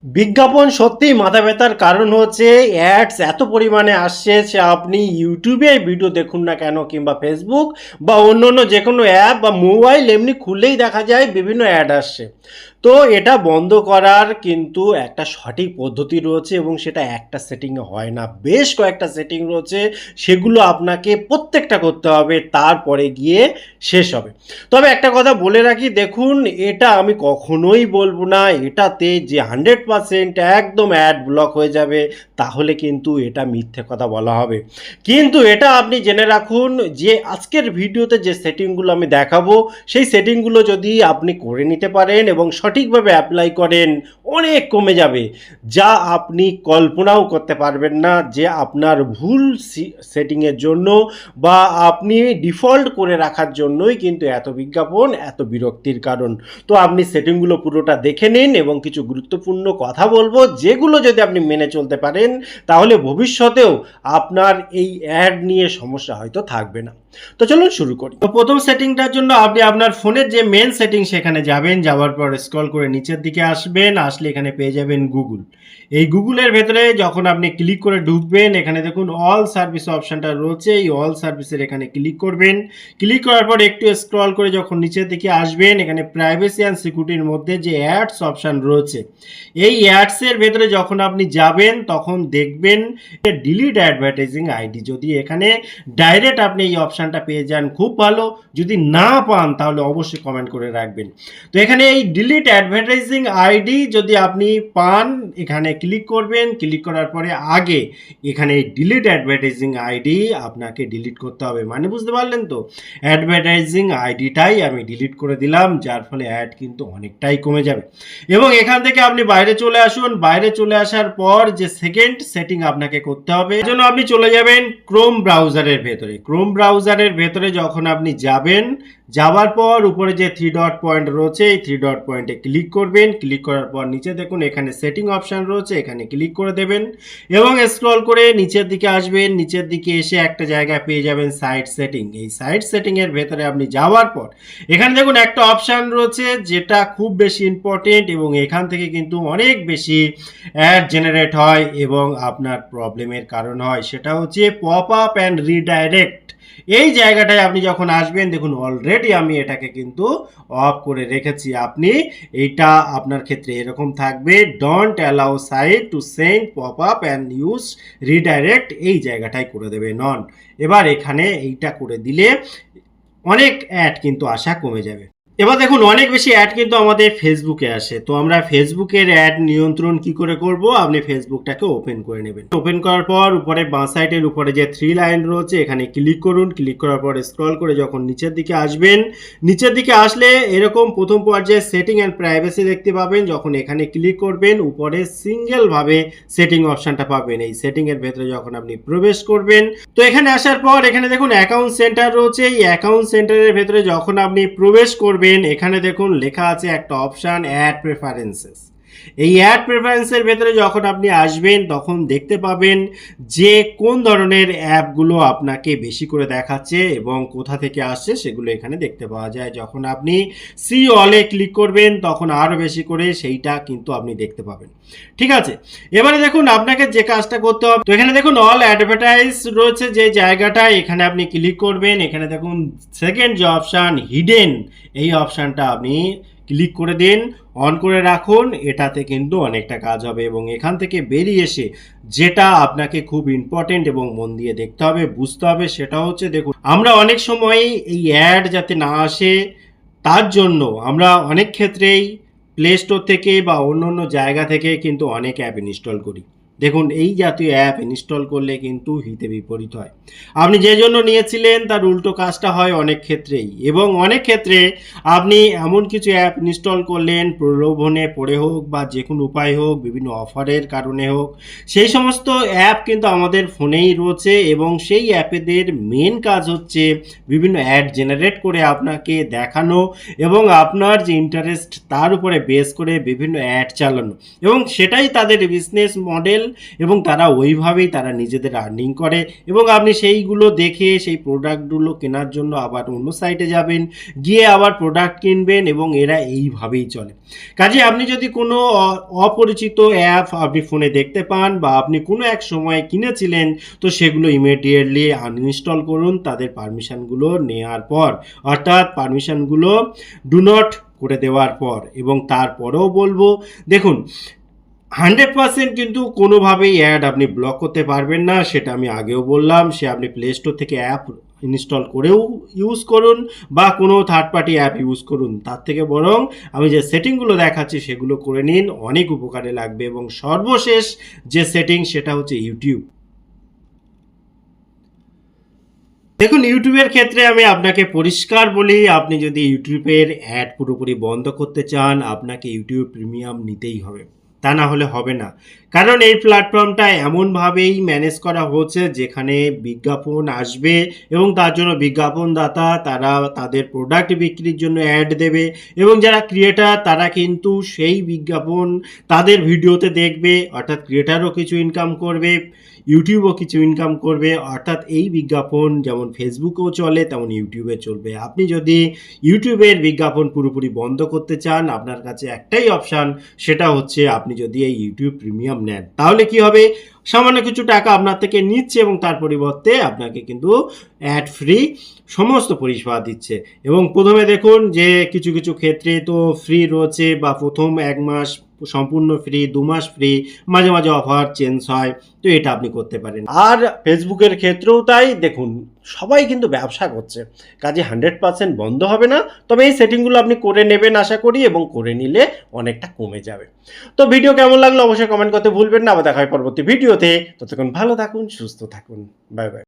বিজ্ঞাপন সত্যিই মাথা ব্যথার কারণ হচ্ছে অ্যাডস এত পরিমাণে আসছে সে আপনি ইউটিউবে ভিডিও দেখুন না কেন কিংবা ফেসবুক বা অন্য অন্য যে কোনো অ্যাপ বা মোবাইল এমনি খুললেই দেখা যায় বিভিন্ন অ্যাড আসছে। তো এটা বন্ধ করার কিন্তু একটা সঠিক পদ্ধতি রয়েছে এবং সেটা একটা সেটিংয়ে হয় না, বেশ কয়েকটা সেটিং রয়েছে। সেগুলো আপনাকে প্রত্যেকটা করতে হবে, তারপরে গিয়ে শেষ হবে। তবে একটা কথা বলে রাখি, দেখুন এটা আমি কখনোই বলবো না এটাতে যে 100% একদম অ্যাড ব্লক হয়ে যাবে, তাহলে কিন্তু এটা মিথ্যে কথা বলা হবে। কিন্তু এটা আপনি জেনে রাখুন যে আজকের ভিডিওতে যে সেটিংগুলো আমি দেখাবো সেই সেটিংগুলো যদি আপনি করে নিতে পারেন এবং সঠিকভাবে অ্যাপ্লাই করেন, অনেক কমে যাবে। যা আপনি কল্পনাও করতে পারবেন না যে আপনার ভুল সেটিংয়ের জন্য বা আপনি ডিফল্ট করে রাখার জন্যই কিন্তু এত বিজ্ঞাপন, এত বিরক্তির কারণ। তো আপনি সেটিংগুলো পুরোটা দেখে নিন এবং কিছু গুরুত্বপূর্ণ কথা বলবো যেগুলো যদি আপনি মেনে চলতে পারেন তাহলে ভবিষ্যতেও আপনার এই অ্যাড নিয়ে সমস্যা হয়তো থাকবে না। তো চলুন শুরু করি। তো প্রথম সেটিংটার জন্য আপনি আপনার ফোনের যে মেন সেটিং সেখানে যাবেন, যাওয়ার পর স্ক্রল করে নিচের দিকে আসবেন, আসলে এখানে পেয়ে যাবেন গুগল। এই গুগলের ভেতরে যখন আপনি ক্লিক করে ঢুকবেন, এখানে দেখুন অল সার্ভিস অপশনটা রয়েছে, এই অল সার্ভিসের এখানে ক্লিক করবেন। ক্লিক করার পর একটু স্ক্রল করে যখন নিচের দিকে আসবেন, এখানে প্রাইভেসি অ্যান্ড সিকিউরিটির মধ্যে যে অ্যাডস অপশন রয়েছে, এই অ্যাডসের ভেতরে যখন আপনি যাবেন তখন দেখবেন ডিলিট অ্যাডভার্টাইজিং আইডি। যদি এখানে ডাইরেক্ট আপনি এই অপশানটা পেয়ে যান খুব ভালো, যদি না পান তাহলে অবশ্যই কমেন্ট করে রাখবেন। তো এখানে এই ডিলিট অ্যাডভার্টাইজিং আইডি যদি আপনি পান, এখানে ক্লিক করবেন। ক্লিক করার পরে আগে এখানে এই ডিলিট অ্যাডভার্টাইজিং আইডি আপনাকে ডিলিট করতে হবে। মানে বুঝতে পারলেন তো, অ্যাডভার্টাইজিং আইডিটাই আমি ডিলিট করে দিলাম, যার ফলে অ্যাড কিন্তু অনেকটাই কমে যাবে। এবং এখান থেকে আপনি বাইরে চলে আসুন। বাইরে চলে আসার পর যে সেকেন্ড সেটিং আপনাকে করতে হবে, এর জন্য আপনি চলে যাবেন ক্রোম ব্রাউজারের ভেতরে। ক্রোম ব্রাউজারের ভেতরে যখন আপনি যাবেন, যাওয়ার পর উপরে যে থ্রি ডট পয়েন্ট রয়েছে এই থ্রি ডট পয়েন্টে ক্লিক করবেন। ক্লিক করার পর নিচে দেখুন এখানে সেটিং অপশান রয়েছে, এখানে ক্লিক করে দেবেন এবং স্ক্রল করে নিচের দিকে আসবেন। নিচের দিকে এসে একটা জায়গায় পেয়ে যাবেন সাইট সেটিং। এই সাইট সেটিংয়ের ভেতরে আপনি যাওয়ার পর এখানে দেখুন একটা অপশান রয়েছে যেটা খুব বেশি ইম্পর্টেন্ট এবং এখান থেকে কিন্তু অনেক বেশি অ্যাড জেনারেট হয় এবং আপনার প্রবলেমের কারণ হয়। সেটা হচ্ছে পপ আপ অ্যান্ড রিডাইরেক্ট। এই জায়গাটায় আপনি যখন আসবেন, দেখুন অলরেডি আমি এটাকে কিন্তু অফ করে রেখেছি। আপনি এইটা আপনার ক্ষেত্রে এরকম থাকবে, don't allow site to send pop up and use redirect, এই জায়গাটায় করে দেবে নন। এবার এখানে এইটা করে দিলে অনেক অ্যাড কিন্তু আসা কমে যাবে। এবার দেখুন অনেক বেশি অ্যাড কিন্তু আমাদের ফেসবুকে আসে। তো আমরা ফেসবুকের অ্যাড নিয়ন্ত্রণ কি করে করব, আপনি ফেসবুকটাকে ওপেন করে নেবেন। ওপেন করার পর উপরে বাঁ সাইডের উপরে যে থ্রি লাইন রয়েছে এখানে ক্লিক করুন। ক্লিক করার পর স্ক্রল করে যখন নিচের দিকে আসবেন, নিচের দিকে আসলে এরকম প্রথম পর্যায়ে সেটিং অ্যান্ড প্রাইভেসি দেখতে পাবেন। যখন এখানে ক্লিক করবেন উপরে সিঙ্গেলভাবে সেটিং অপশনটা পাবেন। এই সেটিংয়ের ভেতরে যখন আপনি প্রবেশ করবেন, তো এখানে আসার পর এখানে দেখুন অ্যাকাউন্ট সেন্টার রয়েছে। এই অ্যাকাউন্ট সেন্টারের ভেতরে যখন আপনি প্রবেশ করবেন, এখানে দেখুন লেখা আছে একটা অপশান অ্যাড প্রেফারেন্সেস। এই অ্যাড প্রেফারেন্সের ভেতরে যখন আপনি আসবেন তখন দেখতে পাবেন যে কোন ধরনের অ্যাপগুলো আপনাকে বেশি করে দেখাচ্ছে এবং কোথা থেকে আসছে সেগুলো এখানে দেখতে পাওয়া যায়। যখন আপনি সি অলে ক্লিক করবেন তখন আরও বেশি করে সেইটা কিন্তু আপনি দেখতে পাবেন। ঠিক আছে, এবারে দেখুন আপনাকে যে কাজটা করতে হবে, তো এখানে দেখুন অল অ্যাডভার্টাইজ রয়েছে যে জায়গাটা, এখানে আপনি ক্লিক করবেন। এখানে দেখুন সেকেন্ড যে অপশান হিডেন, এই অপশানটা আপনি ক্লিক করে দিন, অন করে রাখুন। এটাতে কিন্তু অনেকটা কাজ হবে এবং এখান থেকে বেরিয়ে এসে যেটা আপনাকে খুব ইম্পর্টেন্ট এবং মন দিয়ে দেখতে হবে, বুঝতে হবে, সেটা হচ্ছে দেখুন আমরা অনেক সময় এই অ্যাড যাতে না আসে তার জন্য আমরা অনেক ক্ষেত্রেই প্লে স্টোর থেকে বা অন্য অন্য জায়গা থেকে কিন্তু অনেক অ্যাপ ইনস্টল করি। দেখুন এই জাতীয় অ্যাপ ইনস্টল করলে কিন্তু হিতে বিপরীত হয়। আপনি যে জন্য নিয়েছিলেন তার উল্টো কাজটা হয় অনেক ক্ষেত্রেই, এবং অনেক ক্ষেত্রে আপনি এমন কিছু অ্যাপ ইনস্টল করলেন প্রলোভনে পড়ে হোক বা যে কোনো উপায় হোক, বিভিন্ন অফারের কারণে হোক, সেই সমস্ত অ্যাপ কিন্তু আমাদের ফোনেই রয়েছে এবং সেই অ্যাপেদের মেন কাজ হচ্ছে বিভিন্ন অ্যাড জেনারেট করে আপনাকে দেখানো এবং আপনার যে ইন্টারেস্ট তার উপরে বেস করে বিভিন্ন অ্যাড চালানো, এবং সেটাই তাদের বিজনেস মডেল এবং তারা ওইভাবেই তারা নিজেদের আর্নিং করে এবং আপনি সেইগুলো দেখে সেই প্রোডাক্টগুলো কেনার জন্য আবার অন্য সাইটে যাবেন, গিয়ে আবার প্রোডাক্ট কিনবেন এবং এরা এইভাবেই চলে। কাজে আপনি যদি কোনো অপরিচিত অ্যাপ আপনি ফোনে দেখতে পান বা আপনি কোনো এক সময় কিনেছিলেন, তো সেগুলো ইমিডিয়েটলি আনইনস্টল করুন তাদের পারমিশনগুলো নেওয়ার পর, অর্থাৎ পারমিশনগুলো ডু নট করে দেওয়ার পর। এবং তারপরেও বলবো, দেখুন 100% কিন্তু কোনোভাবেই অ্যাড আপনি ব্লক করতে পারবেন না, সেটা আমি আগেও বললাম। সে আপনি প্লে স্টোর থেকে অ্যাপ ইনস্টল করেও ইউজ করুন বা কোনো থার্ড পার্টি অ্যাপ ইউজ করুন, তার থেকে বরং আমি যে সেটিংগুলো দেখাচ্ছি সেগুলো করে নিন, অনেক উপকারে লাগবে। এবং সর্বশেষ যে সেটিং সেটা হচ্ছে ইউটিউব। দেখুন, ইউটিউবের ক্ষেত্রে আমি আপনাকে পরিষ্কার বলি, আপনি যদি ইউটিউবের অ্যাড পুরোপুরি বন্ধ করতে চান, আপনাকে ইউটিউব প্রিমিয়াম নিতেই হবে, তা না হলে হবে না। কারণ এই প্ল্যাটফর্মটা এমনভাবেই ম্যানেজ করা হচ্ছে যেখানে বিজ্ঞাপন আসবে এবং তার জন্য বিজ্ঞাপনদাতা তারা তাদের প্রোডাক্ট বিক্রির জন্য অ্যাড দেবে এবং যারা ক্রিয়েটার তারা কিন্তু সেই বিজ্ঞাপন তাদের ভিডিওতে দেখবে, অর্থাৎ ক্রিয়েটারও কিছু ইনকাম করবে, ইউটিউবও কিছু ইনকাম করবে। অর্থাৎ এই বিজ্ঞাপন যেমন ফেসবুকেও চলে তেমন ইউটিউবে চলবে। আপনি যদি ইউটিউবের বিজ্ঞাপন পুরোপুরি বন্ধ করতে চান, আপনার কাছে একটাই অপশান, সেটা হচ্ছে আপনি যদি এই ইউটিউব প্রিমিয়াম নেন, তাহলে কি হবে, সামান্য কিছু টাকা আপনার থেকে নিচ্ছে এবং তার পরিবর্তে আপনাকে কিন্তু অ্যাড ফ্রি সমস্ত পরিষেবা দিচ্ছে। এবং প্রথমে দেখুন যে কিছু কিছু ক্ষেত্রে তো ফ্রি রয়েছে, বা প্রথম 1 মাস সম্পূর্ণ ফ্রি, 2 মাস ফ্রি, মাঝে মাঝে অফার চেঞ্জ হয়, তো এটা আপনি করতে পারেন। আর ফেসবুকের ক্ষেত্রেও তাই। দেখুন, সবাই কিন্তু ব্যবসা করছে, কাজে 100% বন্ধ হবে না, তবে এই সেটিংগুলো আপনি করে নেবেন আশা করি, এবং করে নিলে অনেকটা কমে যাবে। তো ভিডিও কেমন লাগলো অবশ্যই কমেন্ট করতে ভুলবেন না। আবার দেখা হয় পরবর্তী ভিডিওতে। ততক্ষণ ভালো থাকুন, সুস্থ থাকুন, বাই বাই।